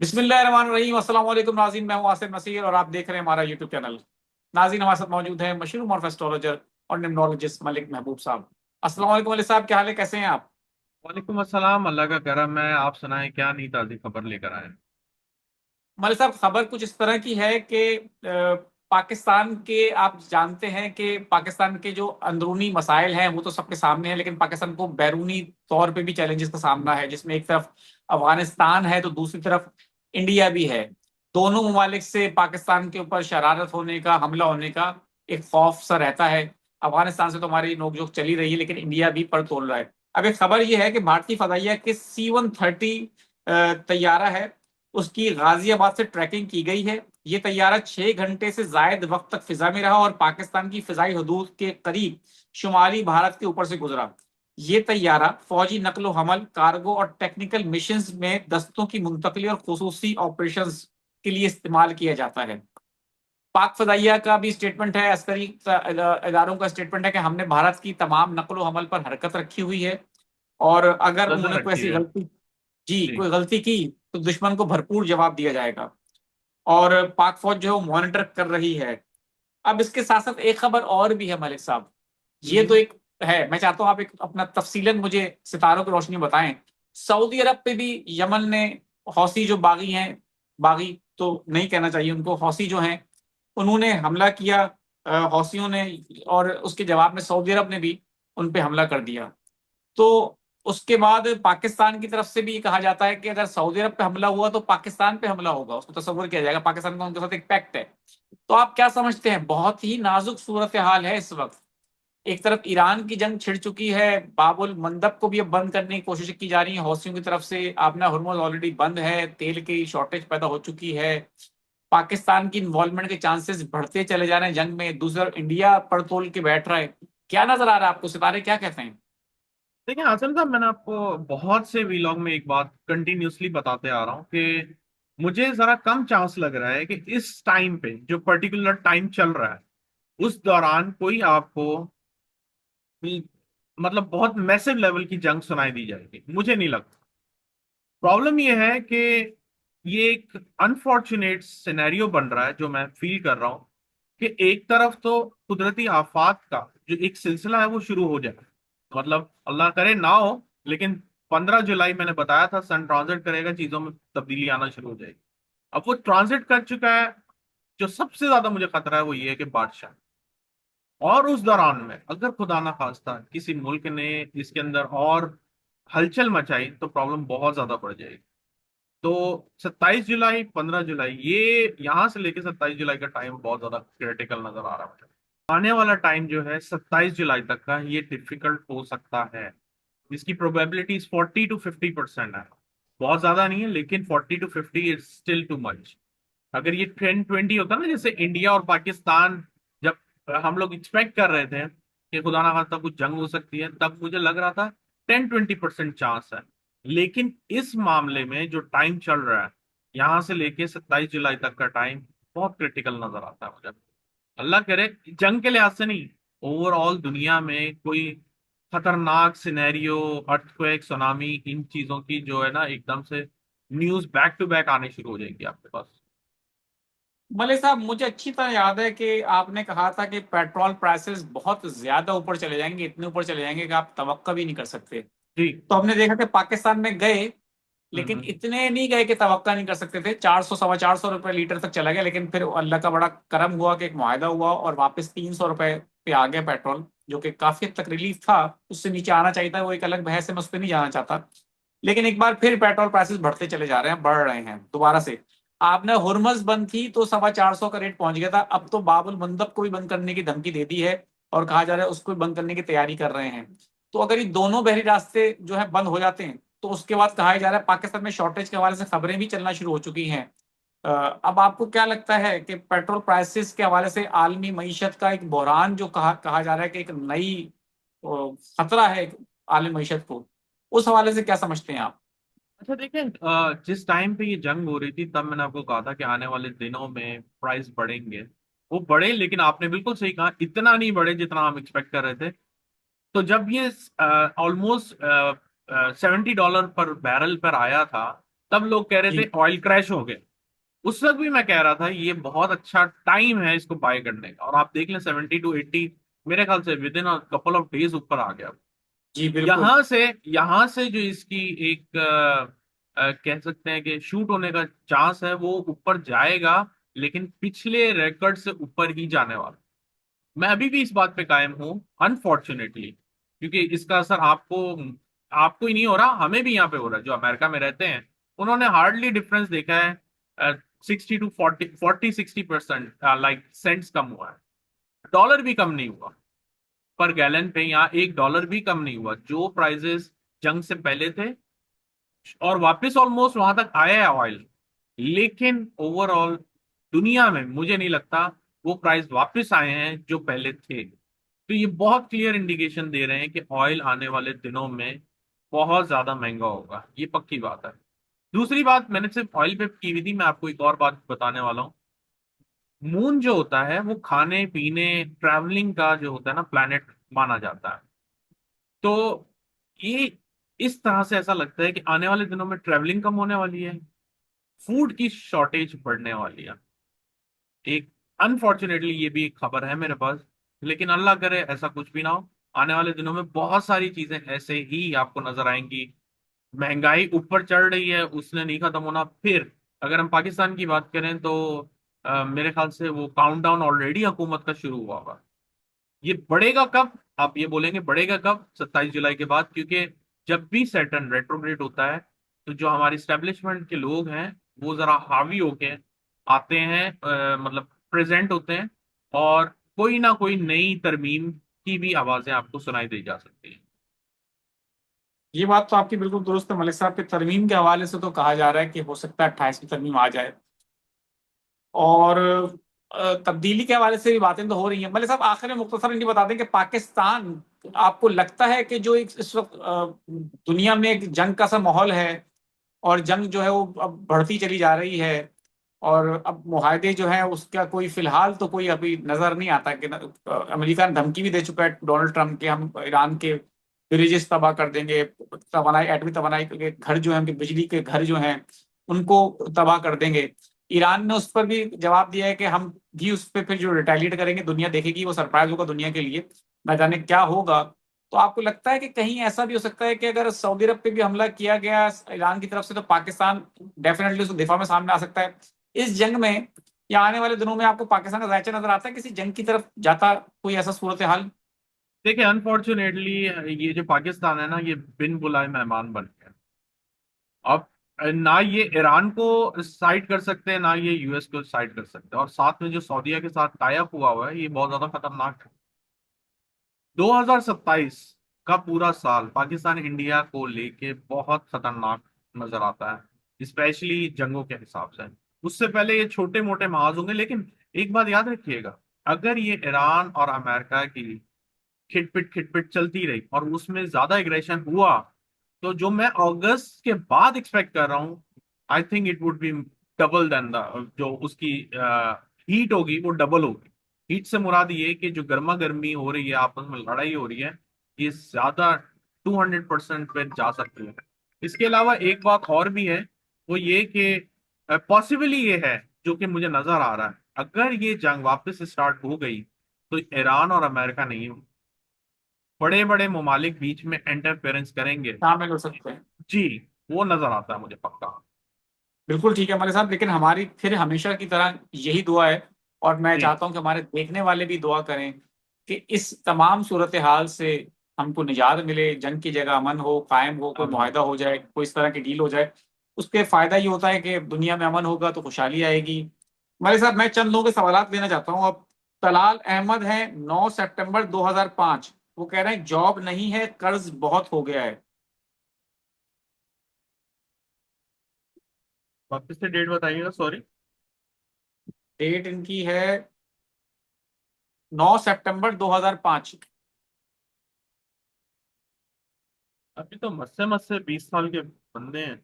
बिस्मिल्लाहिर्रहमानिर्रहीम। अस्सलाम वालेकुम नाज़रीन, मैं हूं आसिफ नसीर और आप देख रहे हैं हमारा यूट्यूब चैनल। नाज़रीन, हमारे साथ मौजूद है मशहूर मॉर्फ एस्ट्रोलॉजर और निम्नोलॉजिस्ट मलिक महबूब साहब। अस्सलाम वालेकुम मलिक साहब, क्या हाल है, कैसे हैं आप? वालेकुम अस्सलाम। अल्लाह का करम है। आप सुनाएं, क्या नई ताज़ी खबर लेकर आए हैं? मलिक साहब, खबर कुछ इस तरह की है कि पाकिस्तान के, आप जानते हैं कि पाकिस्तान के जो अंदरूनी मसाइल हैं वो तो सबके सामने है, लेकिन पाकिस्तान को बैरूनी तौर पे भी चैलेंजेस का सामना है, जिसमें एक तरफ अफगानिस्तान है तो दूसरी तरफ इंडिया भी है। दोनों ममालिक से पाकिस्तान के ऊपर शरारत होने का, हमला होने का एक खौफ सा रहता है। अफगानिस्तान से तो हमारी नोकझोंक चली रही है, लेकिन इंडिया भी पर तोल रहा है। अब एक खबर यह है कि भारतीय फदाइया के C-130 तैयारा है, उसकी गाजियाबाद से ट्रैकिंग की गई है। ये तैयारा 6 घंटे से जायद वक्त तक फिजा में रहा और पाकिस्तान की फिजाई हदूद के करीब शुमाली भारत के ऊपर से गुजरा। ये तैयारा फौजी नकलो हमल, कार्गो और टेक्निकल मिशंस में दस्तों की मुंतकली और खुसूसी ऑपरेशंस के लिए इस्तेमाल किया जाता है। पाक फदाइया का भी स्टेटमेंट है, अस्करी इदारों का स्टेटमेंट है कि हमने भारत की तमाम नकलो हमल पर हरकत रखी हुई है, और अगर नजर उन्होंने कोई रखी ऐसी है। गलती, जी, जी। कोई गलती की तो दुश्मन को भरपूर जवाब दिया जाएगा। और पाक फौज जो है वो मॉनिटर कर रही है। अब इसके साथ साथ एक खबर और भी है मलिक साहब। ये तो हम्म। एक है, मैं चाहता हूं आप एक अपना तफसीलन मुझे सितारों की रोशनी में बताएं। सऊदी अरब पे भी यमन ने, हौसी जो बागी हैं, बागी तो नहीं कहना चाहिए उनको, हौसी जो हैं, उन्होंने हमला किया, हौसियों ने, और उसके जवाब में सऊदी अरब ने भी उन पे हमला कर दिया। तो उसके बाद पाकिस्तान की तरफ से भी ये कहा जाता है कि अगर सऊदी अरब पे हमला हुआ तो पाकिस्तान पे हमला होगा, उसको तस्वुर किया जाएगा, पाकिस्तान का उनके साथ एक पैक्ट है। तो आप क्या समझते हैं? बहुत ही नाजुक सूरत हाल है इस वक्त। एक तरफ ईरान की जंग छिड़ चुकी है, बाबुल मंदब को भी अब बंद करने की कोशिश की जा रही है हौसियों की तरफ से, आपना हुर्मुज ऑलरेडी बंद है, तेल की शॉर्टेज पैदा हो चुकी है, पाकिस्तान की इन्वॉल्वमेंट के चांसेस बढ़ते चले जा रहे हैं जंग में, दूसरी तरफ इंडिया पर तोल के बैठ रहा है। क्या नजर आ रहा है आपको, सितारे क्या कहते हैं? देखिए आसिम साहब, मैंने आपको बहुत से वीलॉग में एक बात कंटिन्यूअसली बताते आ रहा हूँ कि मुझे जरा कम चांस लग रहा है कि इस टाइम पे जो पर्टिकुलर टाइम चल रहा है उस दौरान कोई आपको मतलब बहुत मैसिव लेवल की जंग सुनाई दी जाएगी, मुझे नहीं लगता। प्रॉब्लम ये है कि ये एक अनफॉर्चुनेट सिनेरियो बन रहा है जो मैं फील कर रहा हूँ कि एक तरफ तो कुदरती आफात का जो एक सिलसिला है वो शुरू हो जाए, मतलब अल्लाह करे ना हो, लेकिन 15 जुलाई मैंने बताया था सन ट्रांजिट करेगा, चीजों में तब्दीली आना शुरू हो जाएगी। अब वो ट्रांजिट कर चुका है। जो सबसे ज्यादा मुझे खतरा है वो ये है कि बादशाह, और उस दौरान में अगर खुदा ना खास्ता किसी मुल्क ने इसके अंदर और हलचल मचाई तो प्रॉब्लम बहुत ज्यादा बढ़ जाएगी। तो 27 जुलाई, 15 जुलाई, ये यहाँ से लेके 27 जुलाई का टाइम बहुत ज्यादा क्रिटिकल नजर आ रहा है मुझे। आने वाला टाइम जो है 27 जुलाई तक का, ये डिफिकल्ट हो सकता है। इसकी प्रोबेबिलिटीज 40 to 50% है। बहुत ज्यादा नहीं है, लेकिन 40 to 50 is still too much. अगर ये 10-20 होता ना, जैसे इंडिया और पाकिस्तान, जब हम लोग एक्सपेक्ट कर रहे थे कि खुदा ना खास्ता कुछ जंग हो सकती है, तब मुझे लग रहा था 10-20% चांस है। लेकिन इस मामले में जो टाइम चल रहा है, यहां से लेके 27 जुलाई तक का टाइम बहुत क्रिटिकल नजर आता है मुझे। अल्लाह करे, जंग के लिहाज से नहीं, ओवरऑल दुनिया में कोई खतरनाक सिनेरियो, अर्थक्वेक, सुनामी, इन चीजों की जो है ना एकदम से न्यूज बैक टू बैक आने शुरू हो जाएंगी आपके पास। मलिक साहब, मुझे अच्छी तरह याद है कि आपने कहा था कि पेट्रोल प्राइसेस बहुत ज्यादा ऊपर चले जाएंगे, इतने ऊपर चले जाएंगे कि आप तवक्का भी नहीं कर सकते। जी। तो हमने देखा कि पाकिस्तान में गए, लेकिन हम्म। इतने नहीं गए कि तवक्का नहीं कर सकते थे, 400 ₹450 लीटर तक चला गया, लेकिन फिर अल्लाह का बड़ा करम हुआ कि एक मुआहदा हुआ और वापस ₹300 पे आ गया पेट्रोल, जो कि काफी हद तक रिलीफ था। उससे नीचे आना चाहिए था, वो एक अलग बहस है, मैं उस पर नहीं जाना चाहता। लेकिन एक बार फिर पेट्रोल प्राइसेस बढ़ते चले जा रहे हैं, बढ़ रहे हैं दोबारा से। आपने हुर्मस बंद थी तो 450 का रेट पहुंच गया था, अब तो बाबुल मंदब को भी बंद करने की धमकी दे दी है, और कहा जा रहा है उसको भी बंद करने की तैयारी कर रहे हैं। तो अगर ये दोनों बहरी रास्ते जो है बंद हो जाते हैं तो उसके बाद कहा जा रहा है पाकिस्तान में शॉर्टेज के हवाले से खबरें भी चलना शुरू हो चुकी हैं। अब आपको क्या लगता है कि पेट्रोल प्राइसेस के हवाले से आलमी मईशत का एक बहरान जो कहा कहा जा रहा है कि एक नई खतरा है आलमी मईशत को, उस हवाले से क्या समझते हैं आप? अच्छा देखिए, जिस टाइम पे ये जंग हो रही थी तब मैंने आपको कहा था कि आने वाले दिनों में प्राइस बढ़ेंगे। वो बढ़े, लेकिन आपने बिल्कुल सही कहा, इतना नहीं बढ़े जितना हम एक्सपेक्ट कर रहे थे। तो जब ये ऑलमोस्ट $70 पर बैरल पर आया था, तब लोग कह रहे थे जी ऑयल क्रैश हो गए। उस वक्त भी मैं कह रहा था ये बहुत अच्छा टाइम है इसको बाय करने का, और आप देख लें 70 to 80 मेरे ख्याल से with in a couple of days ऊपर आ गया। जी बिल्कुल। यहां से जो इसकी एक कह सकते हैं कि शूट होने का चांस है वो ऊपर जाएगा, लेकिन पिछले रिकॉर्ड से ऊपर ही जाने वाला। मैं अभी भी इस बात पे कायम हूं, अनफॉर्चुनेटली, क्योंकि इसका असर आपको आपको ही नहीं हो रहा, हमें भी यहाँ पे हो रहा है जो अमेरिका में रहते हैं। उन्होंने हार्डली डिफरेंस देखा है, 60 to 40, 40-60% लाइक सेंट्स कम हुआ है। डॉलर भी कम नहीं हुआ पर गैलन पे, यहाँ $1 भी कम नहीं हुआ, जो प्राइजेस जंग से पहले थे, और वापस ऑलमोस्ट वहां तक आया है ऑयल। लेकिन ओवरऑल दुनिया में मुझे नहीं लगता वो प्राइस वापस आए हैं जो पहले थे। तो ये बहुत क्लियर इंडिकेशन दे रहे हैं कि ऑयल आने वाले दिनों में बहुत ज्यादा महंगा होगा, ये पक्की बात है। दूसरी बात, मैंने सिर्फ ऑयल पे की हुई थी, मैं आपको एक और बात बताने वाला हूँ। मून जो होता है वो खाने पीने ट्रैवलिंग का जो होता है ना प्लैनेट माना जाता है। तो ये इस तरह से ऐसा लगता है कि आने वाले दिनों में ट्रैवलिंग कम होने वाली है, फूड की शॉर्टेज बढ़ने वाली है। एक अनफॉर्चुनेटली ये भी एक खबर है मेरे पास, लेकिन अल्लाह करे ऐसा कुछ भी ना हो। आने वाले दिनों में बहुत सारी चीजें ऐसे ही आपको नजर आएंगी। महंगाई ऊपर चढ़ रही है, उसने नहीं खत्म होना। फिर अगर हम पाकिस्तान की बात करें तो मेरे ख्याल से वो काउंटडाउन ऑलरेडी हुकूमत का शुरू हुआ होगा। ये बढ़ेगा कब? आप ये बोलेंगे बढ़ेगा कब? 27 जुलाई के बाद, क्योंकि जब भी सैटर्न रेट्रोग्रेड होता है तो जो हमारे स्टैब्लिशमेंट के लोग हैं वो जरा हावी होके आते हैं, मतलब प्रेजेंट होते हैं, और कोई ना कोई नई तरमीम की भी आवाजें आपको सुनाई दी जा सकती हैं। ये बात तो आपकी बिल्कुल दुरुस्त है मलिक साहब के तरमीम के हवाले से तो कहा जा रहा है कि हो सकता है 28वीं तरमीम आ जाए। और तब्दीली के हवाले से भी बातें तो हो रही हैं। मलिक साहब आखिर में मुख्तसर ये बता दें कि पाकिस्तान, आपको लगता है कि जो एक इस वक्त दुनिया में एक जंग का सा माहौल है, और जंग जो है वो अब बढ़ती चली जा रही है, और अब मुहादे जो है उसका कोई फिलहाल तो कोई अभी नजर नहीं आता कि अमेरिका ने धमकी भी दे चुका है डोनाल्ड ट्रंप के, हम ईरान के ब्रिजेस तबाह कर देंगे, तवानाई एटमी तवानाई के घर जो है, उनके बिजली के घर जो हैं उनको तबाह कर देंगे। ईरान ने उस पर भी जवाब दिया है कि हम भी उस पर फिर जो रिटेलिएट करेंगे, दुनिया देखेगी, वो सरप्राइज होगा दुनिया के लिए, न जाने क्या होगा। तो आपको लगता है कि कहीं ऐसा भी हो सकता है कि अगर सऊदी अरब पे भी हमला किया गया ईरान की तरफ से, तो पाकिस्तान डेफिनेटली उसको दिफा में सामने आ सकता है इस जंग में? या आने वाले दिनों में आपको पाकिस्तान का जायचा नजर आता है किसी जंग की तरफ जाता, कोई ऐसा सूरत हाल? देखिए अनफॉर्चुनेटली ये जो पाकिस्तान है ना, ये बिन बुलाए मेहमान बन गया। अब ना ये ईरान को साइड कर सकते हैं, ना ये यूएस को साइड कर सकते हैं, और साथ में जो सऊदीया के साथ टाई अप हुआ हुआ है ये बहुत ज्यादा खतरनाक है। 2027 का पूरा साल पाकिस्तान इंडिया को लेके बहुत खतरनाक नजर आता है, स्पेशली जंगों के हिसाब से। उससे पहले ये छोटे मोटे महाज होंगे, लेकिन एक बात याद रखिएगा, अगर ये ईरान और अमेरिका की खिटपिट चलती रही और उसमें ज्यादा एग्रेशन हुआ, तो जो मैं अगस्त के बाद एक्सपेक्ट कर रहा हूँ, I think it would be double then the जो उसकी हीट होगी वो डबल होगी। हीट से मुराद ये कि जो गर्मा गर्मी हो रही है, आपस में लड़ाई हो रही है, ये ज्यादा 200% पे जा सकती है। इसके अलावा एक बात और भी है, वो ये कि पॉसिबली ये है, जो कि मुझे नजर आ रहा है, अगर ये जंग वापस स्टार्ट हो गई तो ईरान और अमेरिका नहीं, बड़े बड़े ममालिक बीच में इंटरफेरेंस करेंगे। शामिल हो सकते हैं। जी, वो नजर आता है मुझे पक्का। बिल्कुल ठीक है हमारे साथ, लेकिन हमारी फिर हमेशा की तरह यही दुआ है, और मैं जी, चाहता हूं कि हमारे देखने वाले भी दुआ करें कि इस तमाम सूरत हाल से हमको निजात मिले, जंग की जगह अमन हो, कायम हो, कोई अमन। मुआहदा हो जाए, कोई इस तरह की डील हो जाए। उसके फायदा ये होता है कि दुनिया में अमन होगा तो खुशहाली आएगी। हमारे साथ मैं चंद लोगों के सवाल लेना चाहता हूँ अब। तलाल अहमद हैं, 9 सितंबर 2005। वो कह रहे हैं जॉब नहीं है, कर्ज बहुत हो गया है। वापस से डेट बताइएगा, सॉरी। डेट इनकी है 9 सितंबर 2005। अभी तो मस्से मस्से 20 साल के बंदे हैं।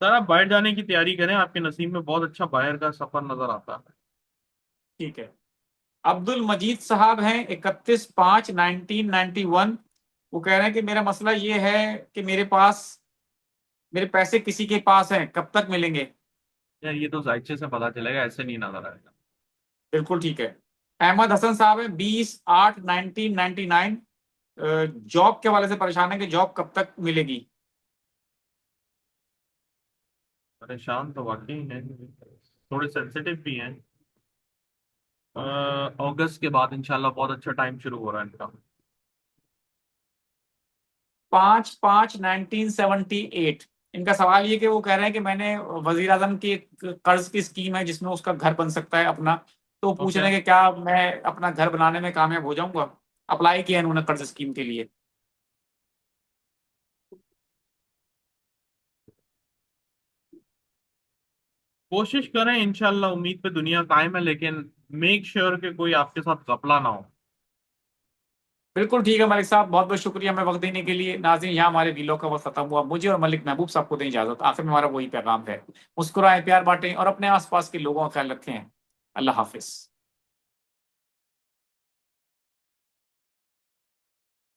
सर आप बाहर जाने की तैयारी करें, आपके नसीब में बहुत अच्छा बाहर का सफर नजर आता है। ठीक है। अब्दुल मजीद साहब हैं, 31/5/1991। वो कह रहे हैं कि मेरा मसला ये है कि मेरे पास मेरे पैसे किसी के पास हैं, कब तक मिलेंगे? यार ये तो जायचे से पता चलेगा, ऐसे नहीं नजर आएगा। बिल्कुल ठीक है। अहमद हसन साहब है 20/8/1999, जॉब के हवाले से परेशान है कि जॉब कब तक मिलेगी। परेशान तो वाकई है, थोड़े सेंसिटिव भी हैं। अगस्त के बाद इंशाल्लाह बहुत अच्छा टाइम शुरू हो रहा है इनका। 5/5/1978। इनका सवाल ये कि वो कह रहे हैं कि मैंने वजीर आजम की एक कर्ज की स्कीम है जिसमें उसका घर बन सकता है अपना, तो पूछ ओके। रहे हैं कि क्या मैं अपना घर बनाने में कामयाब हो जाऊंगा। अप्लाई किया है उन्होंने कर्ज स्कीम के लिए। कोशिश करें इंशाल्लाह, उम्मीद पे दुनिया कायम है, लेकिन मेक श्योर कि कोई आपके साथ घपला ना हो। बिल्कुल ठीक है मलिक साहब, बहुत बहुत शुक्रिया हमें वक्त देने के लिए। नाज़रीन, यहाँ हमारे वीडियो का वक्त खत्म हुआ। मुझे और मलिक महबूब साहब को दें इजाजत। आखिर में हमारा वही पैगाम है, मुस्कुराएं, प्यार बांटें और अपने आसपास के लोगों का ख्याल रखें। अल्लाह हाफिज।